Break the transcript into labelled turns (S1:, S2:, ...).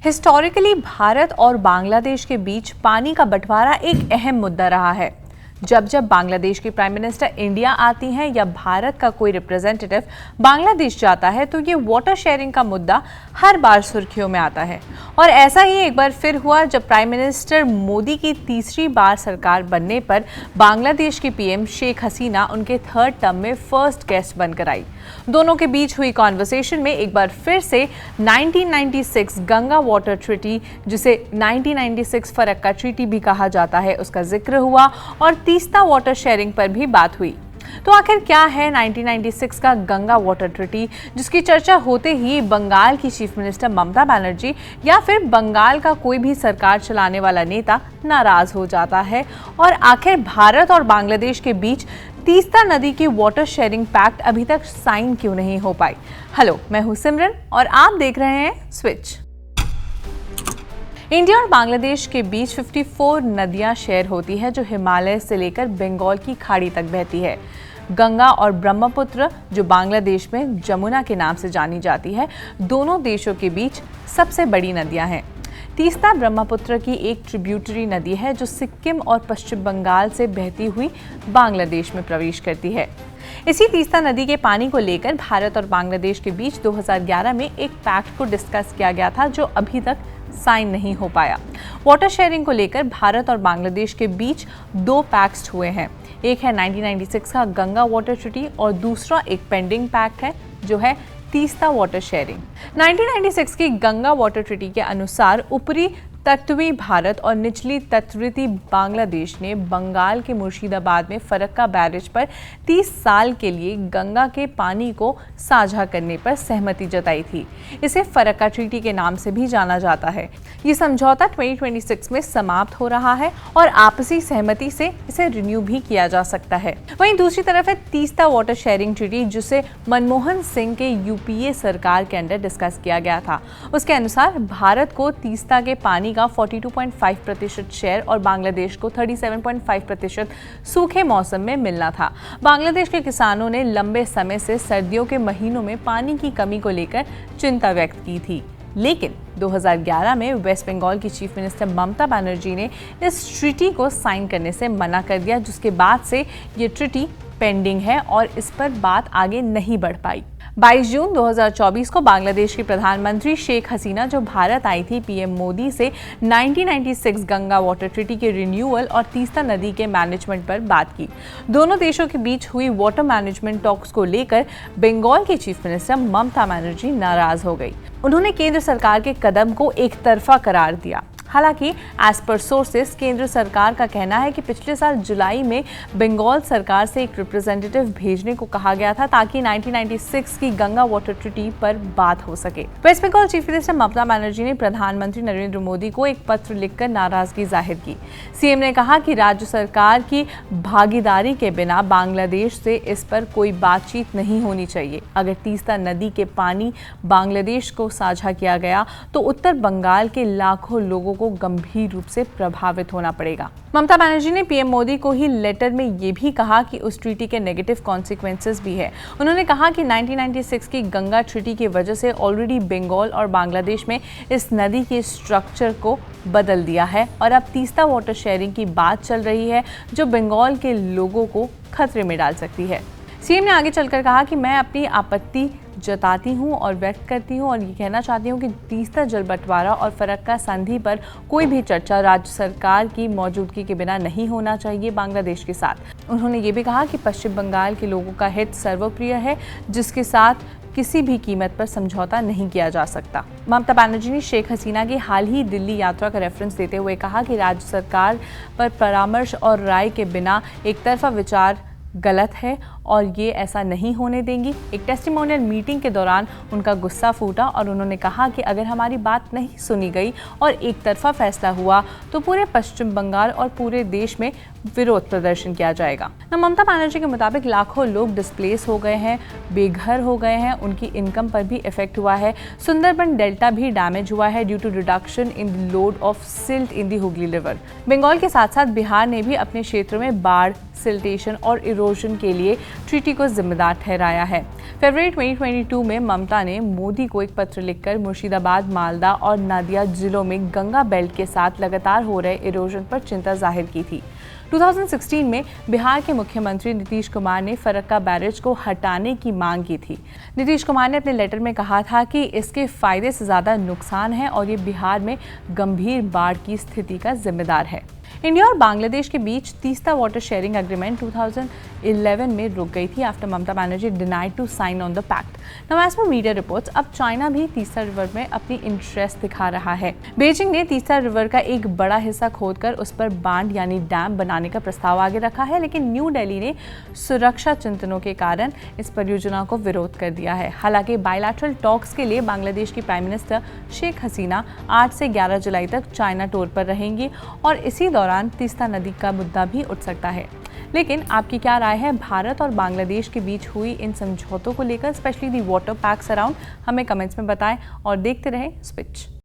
S1: Historically Bharat और बांग्लादेश के बीच पानी का बंटवारा एक अहम मुद्दा रहा है। जब जब बांग्लादेश की प्राइम मिनिस्टर इंडिया आती हैं या भारत का कोई रिप्रेजेंटेटिव बांग्लादेश जाता है तो ये वाटर शेयरिंग का मुद्दा हर बार सुर्खियों में आता है। और ऐसा ही एक बार फिर हुआ जब प्राइम मिनिस्टर मोदी की तीसरी बार सरकार बनने पर बांग्लादेश की पीएम शेख हसीना उनके थर्ड टर्म में फर्स्ट गेस्ट बनकर आई। दोनों के बीच हुई कॉन्वर्सेशन में एक बार फिर से 1996 गंगा वाटर ट्रीटी, जिसे 1996 फरक्का ट्रीटी भी कहा जाता है, उसका जिक्र हुआ और तीस्ता वाटर शेयरिंग पर भी बात हुई। तो आखिर क्या है 1996 का गंगा वाटर ट्रीटी, जिसकी चर्चा होते ही बंगाल की चीफ मिनिस्टर ममता बनर्जी या फिर बंगाल का कोई भी सरकार चलाने वाला नेता नाराज हो जाता है? और आखिर भारत और बांग्लादेश के बीच तीस्ता नदी की वाटर शेयरिंग पैक्ट अभी तक साइन क्यों नहीं हो पाई? हेलो, मैं हूं सिमरन और आप देख रहे हैं स्विच। इंडिया और बांग्लादेश के बीच 54 नदियां शेयर होती है जो हिमालय से लेकर बंगाल की खाड़ी तक बहती है। गंगा और ब्रह्मपुत्र, जो बांग्लादेश में जमुना के नाम से जानी जाती है, दोनों देशों के बीच सबसे बड़ी नदियां हैं। तीस्ता ब्रह्मपुत्र की एक ट्रिब्यूटरी नदी है जो सिक्किम और पश्चिम बंगाल से बहती हुई बांग्लादेश में प्रवेश करती है। इसी तीस्ता नदी के पानी को लेकर भारत और बांग्लादेश के बीच 2011 में एक पैक्ट को डिस्कस किया गया था जो अभी तक साइन नहीं हो पाया। वाटर शेयरिंग को लेकर भारत और बांग्लादेश के बीच दो पैक्ट्स हुए हैं। एक है 1996 का गंगा वाटर ट्रीटी और दूसरा एक पेंडिंग पैक्ट है जो है तीस्ता वाटर शेयरिंग। 1996 की गंगा वाटर ट्रीटी के अनुसार ऊपरी तटीय भारत और निचली तटवर्ती बांग्लादेश ने बंगाल के मुर्शिदाबाद में फरक्का बैरेज पर 30 साल के लिए गंगा के पानी को साझा करने पर सहमति जताई थी। इसे फरक्का ट्रीटी के नाम से भी जाना जाता है। ये समझौता 2026 में समाप्त हो रहा है और आपसी सहमति से इसे रिन्यू भी किया जा सकता है। वहीं दूसरी तरफ है तीस्ता वाटर शेयरिंग ट्रीटी, जिसे मनमोहन सिंह के यूपीए सरकार के अंडर डिस्कस किया गया था। उसके अनुसार भारत को तीस्ता के पानी का 42.5% शेयर और बांग्लादेश को 37.5% सूखे मौसम में मिलना था। बांग्लादेश के किसानों ने लंबे समय से सर्दियों के महीनों में पानी की कमी को लेकर चिंता व्यक्त की थी, लेकिन 2011 में वेस्ट बंगाल की चीफ मिनिस्टर ममता बनर्जी ने इस ट्रीटी को साइन करने से मना कर दिया, जिसके बाद से ये ट्रीटी पेंडिंग है और इस पर बात आगे नहीं बढ़ पाई। 22 जून 2024 को बांग्लादेश की प्रधानमंत्री शेख हसीना, जो भारत आई थी, पीएम मोदी से 1996 गंगा वाटर ट्रीटी के रिन्यूअल और तीस्ता नदी के मैनेजमेंट पर बात की। दोनों देशों के बीच हुई वाटर मैनेजमेंट टॉक्स को लेकर बंगाल की चीफ मिनिस्टर ममता बनर्जी नाराज हो गई। उन्होंने केंद्र सरकार के कदम को एक तरफा करार दिया। हालांकि एज पर सोर्सेस केंद्र सरकार का कहना है कि पिछले साल जुलाई में बंगाल सरकार से एक रिप्रेजेंटेटिव भेजने को कहा गया था ताकि 1996 की गंगा वाटर ट्रीटी पर बात हो सके। Waste Bengal chief minister Mamata Banerjee ने प्रधानमंत्री नरेंद्र मोदी को एक पत्र लिखकर नाराजगी जाहिर की। सीएम ने कहा कि राज्य सरकार की भागीदारी के बिना बांग्लादेश से इस पर कोई बातचीत नहीं होनी चाहिए। अगर तीस्ता नदी के पानी बांग्लादेश को साझा किया गया तो उत्तर बंगाल के लाखों लोगों को गंभीर रूप से प्रभावित होना पड़ेगा। ममता बनर्जी ने पीएम मोदी को ही लेटर में ये भी कहा कि उस ट्रीटी के नेगेटिव कॉन्सिक्वेंसेस भी है। उन्होंने कहा कि 1996 की गंगा ट्रीटी की वजह से ऑलरेडी बंगाल और बांग्लादेश में इस नदी के स्ट्रक्चर को बदल दिया है और अब तीस्ता वाटर शेयरिंग की बात चल रही है जो बंगाल के लोगों को खतरे में डाल सकती है। सीएम ने आगे चलकर कहा कि मैं अपनी आपत्ति जताती हूं और व्यक्त करती हूं और ये कहना चाहती हूं कि तीस्ता जल बंटवारा और फरक्का संधि पर कोई भी चर्चा राज्य सरकार की मौजूदगी के बिना नहीं होना चाहिए बांग्लादेश के साथ। उन्होंने ये भी कहा कि पश्चिम बंगाल के लोगों का हित सर्वप्रिय है, जिसके साथ किसी भी कीमत पर समझौता नहीं किया जा सकता। ममता बनर्जी ने शेख हसीना की हाल ही दिल्ली यात्रा का रेफरेंस देते हुए कहा कि राज्य सरकार पर परामर्श और राय के बिना एक तरफा विचार गलत है और ये ऐसा नहीं होने देंगी। एक टेस्टिमोनियल मीटिंग के दौरान उनका गुस्सा फूटा और उन्होंने कहा कि अगर हमारी बात नहीं सुनी गई और एक तरफा फैसला हुआ तो पूरे पश्चिम बंगाल और पूरे देश में विरोध प्रदर्शन किया जाएगा। ममता बनर्जी के मुताबिक लाखों लोग डिस्प्लेस हो गए हैं, बेघर हो गए हैं, उनकी इनकम पर भी इफेक्ट हुआ है। सुंदरबन डेल्टा भी डैमेज हुआ है due to reduction in the load of silt in the Hooghly river. Bengal के साथ साथ बिहार ने भी अपने क्षेत्र में बाढ़, सिल्टेशन और इरोजन के लिए ट्रीटी को जिम्मेदार ठहराया है। फरवरी 2022 में ममता ने मोदी को एक पत्र लिखकर मुर्शिदाबाद, मालदा और नादिया जिलों में गंगा बेल्ट के साथ लगातार हो रहे इरोजन पर चिंता जाहिर की थी। 2016 में बिहार के मुख्यमंत्री नीतीश कुमार ने फरक्का बैरेज को हटाने की मांग की थी। नीतीश कुमार ने अपने लेटर में कहा था कि इसके फायदे से ज्यादा नुकसान है और ये बिहार में गंभीर बाढ़ की स्थिति का जिम्मेदार है। इंडिया और बांग्लादेश के बीच तीस्ता वाटर शेयरिंग एग्रीमेंट 2011 में रुक गई थी after Mamata Banerjee denied to sign on the pact. Now as per media reports, अब चाइना भी तीस्ता रिवर में अपनी इंटरेस्ट दिखा रहा है। बीजिंग ने तीस्ता रिवर का एक बड़ा हिस्सा खोदकर उस पर बांध यानी डैम बनाने का प्रस्ताव आगे रखा है, लेकिन न्यू दिल्ली ने सुरक्षा चिंतनों के कारण इस परियोजना को विरोध कर दिया है। हालांकि बायलैटरल टॉक्स के लिए बांग्लादेश की प्राइम मिनिस्टर शेख हसीना 8 से 11 जुलाई तक चाइना टूर पर रहेंगी और इसी दौरान तीस्ता नदी का मुद्दा भी उठ सकता है। लेकिन आपकी क्या राय है भारत और बांग्लादेश के बीच हुई इन समझौतों को लेकर, specially the water PACS around? हमें कमेंट्स में बताएं और देखते रहें स्विच।